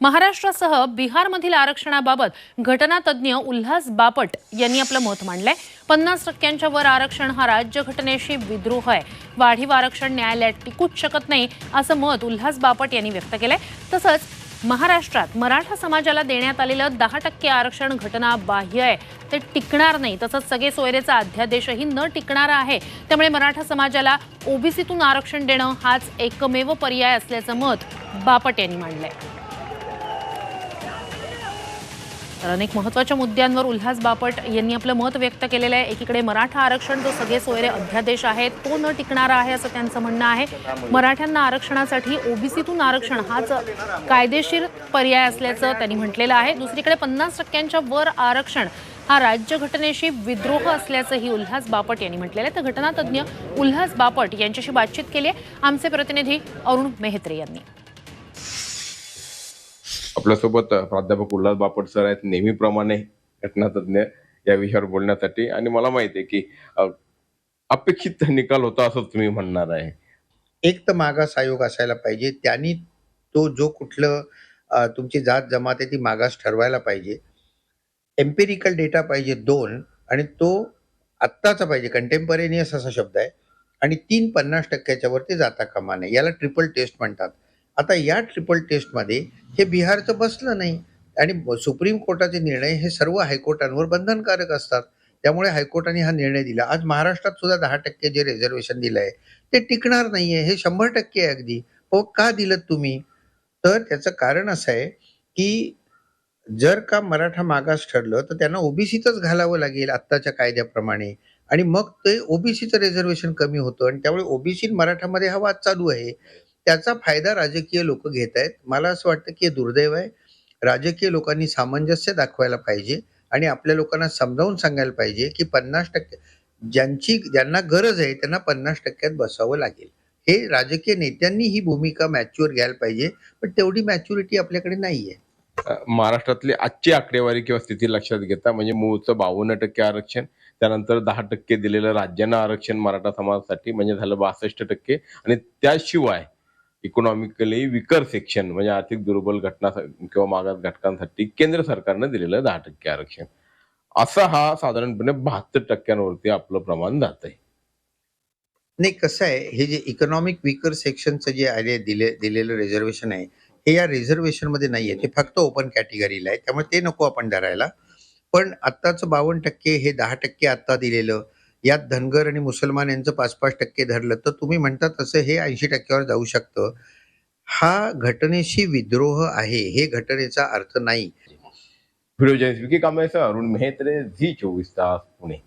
महाराष्ट्रासह बिहारमधील आरक्षणाबाबत घटनातज्ञ उल्हास बापट यांनी आपलं मत मांडलंय। 50% वर आरक्षण हा राज्यघटनेशी विद्रोह आहे। वाढीव आरक्षण न्यायालयात टिकूच शकत नाही असं मत उल्हास बापट यांनी व्यक्त केलंय। तसंच महाराष्ट्रात मराठा समाजाला देण्यात आलेलं 10% आरक्षण घटनाबाह्य आहे, ते टिकणार नाही। तसंच सगळे सोयरेचा अध्यादेशही न टिकणारा आहे। त्यामुळे मराठा समाजाला ओबीसीतून आरक्षण देणं हाच एकमेव पर्याय असल्याचं मत बापट यांनी मांडलंय। तर अनेक महत्त्वाच्या मुद्द्यांवर उल्हास बापट यांनी आपलं मत व्यक्त केलेलं आहे। एकीकडे मराठा आरक्षण जो सगळे सोयरे अध्यादेश आहे तो न टिकणारा आहे असं त्यांचं म्हणणं आहे। मराठ्यांना आरक्षणासाठी ओबीसीतून आरक्षण हाच कायदेशीर पर्याय असल्याचं त्यांनी म्हटलेलं आहे। दुसरीकडे 50%च्या वर आरक्षण हा राज्यघटनेशी विद्रोह असल्याचंही उल्हास बापट यांनी म्हटलेलं आहे। तर घटनातज्ञ उल्हास बापट यांच्याशी बातचीत केली आहे आमचे प्रतिनिधी अरुण मेहत्रे यांनी। आपल्यासोबत प्राध्यापक उल्हास बापट सर आहेत, नेहमीप्रमाणे घटनातज्ञ या विषयावर बोलण्यासाठी। आणि मला माहिती आहे की अपेक्षित निकाल होता असं तुम्ही म्हणणार आहे। एक तर मागास आयोग असायला पाहिजे, त्यांनी तो जो कुठलं तुमची जात जमात आहे ती मागास ठरवायला पाहिजे। एम्पिरिकल डेटा पाहिजे 2, आणि तो आत्ताचा पाहिजे, कंटेम्परेनियस असा शब्द आहे। आणि 3 50%च्या वरती जाता कामा नये, याला ट्रिपल टेस्ट म्हणतात। आता या ट्रिपल टेस्टमध्ये हे बिहारचं बसलं नाही, आणि सुप्रीम कोर्टाचे निर्णय हे सर्व हायकोर्टांवर बंधनकारक असतात। त्यामुळे हायकोर्टाने हा निर्णय दिला। आज महाराष्ट्रात सुद्धा 10% जे रिझर्वेशन दिलं आहे ते टिकणार नाहीये, हे 100% आहे अगदी। हो, का दिलं तुम्ही? तर त्याचं कारण असं आहे की जर का मराठा मागास ठरलं तर त्यांना ओबीसीतच घालावं लागेल आत्ताच्या कायद्याप्रमाणे, आणि मग ते ओबीसीचं रिझर्वेशन कमी होतं, आणि त्यामुळे ओबीसी मराठामध्ये हा वाद चालू आहे। त्याचा फायदा राजकीय लोक घेत आहेत। मला असं वाटतं की हे दुर्दैव आहे। राजकीय लोकांनी सामंजस्य दाखवायला पाहिजे आणि आपल्या लोकांना समजावून सांगायला पाहिजे की 50% ज्यांना गरज आहे त्यांना 50%त बसावं लागेल। हे राजकीय नेत्यांनी ही भूमिका मॅच्युअर घ्यायला पाहिजे, पण तेवढी मॅच्युरिटी आपल्याकडे नाहीये। महाराष्ट्रातली आजची आकडेवारी किंवा स्थिती लक्षात घेता म्हणजे मूळचं 52% आरक्षण, त्यानंतर 10% दिलेलं राज्यानं आरक्षण मराठा समाजासाठी म्हणजे झालं 62%, आणि त्याशिवाय इकॉनॉमिकली विकर सेक्शन म्हणजे आर्थिक दुर्बल घटना किंवा मागास घटकांसाठी केंद्र सरकारनं दिलेलं 10% आरक्षण, असा हा साधारणपणे 72%वरती आपलं प्रमाण जात आहे। नाही, कसं आहे, हे जे इकॉनॉमिक विकर सेक्शनचं जे दिलेलं रिझर्वेशन आहे हे या रिझर्वेशन मध्ये नाहीये, ते फक्त ओपन कॅटेगरीला आहे। त्यामुळे ते नको आपण धरायला। पण आत्ताचं 52% हे 10% आता दिलेलं, यात धनगर आणि मुसलमान यांचं 5-5% धरलं तर तुम्ही म्हणता तसं हे 80% वर जाऊ शकतं। हा घटनेशी विद्रोह आहे, हे घटनेचा अर्थ नाही। व्हिडिओ जर्नलिस्ट विकी कांबळे, अरुण मेहत्रे, झी 24 तास, पुणे।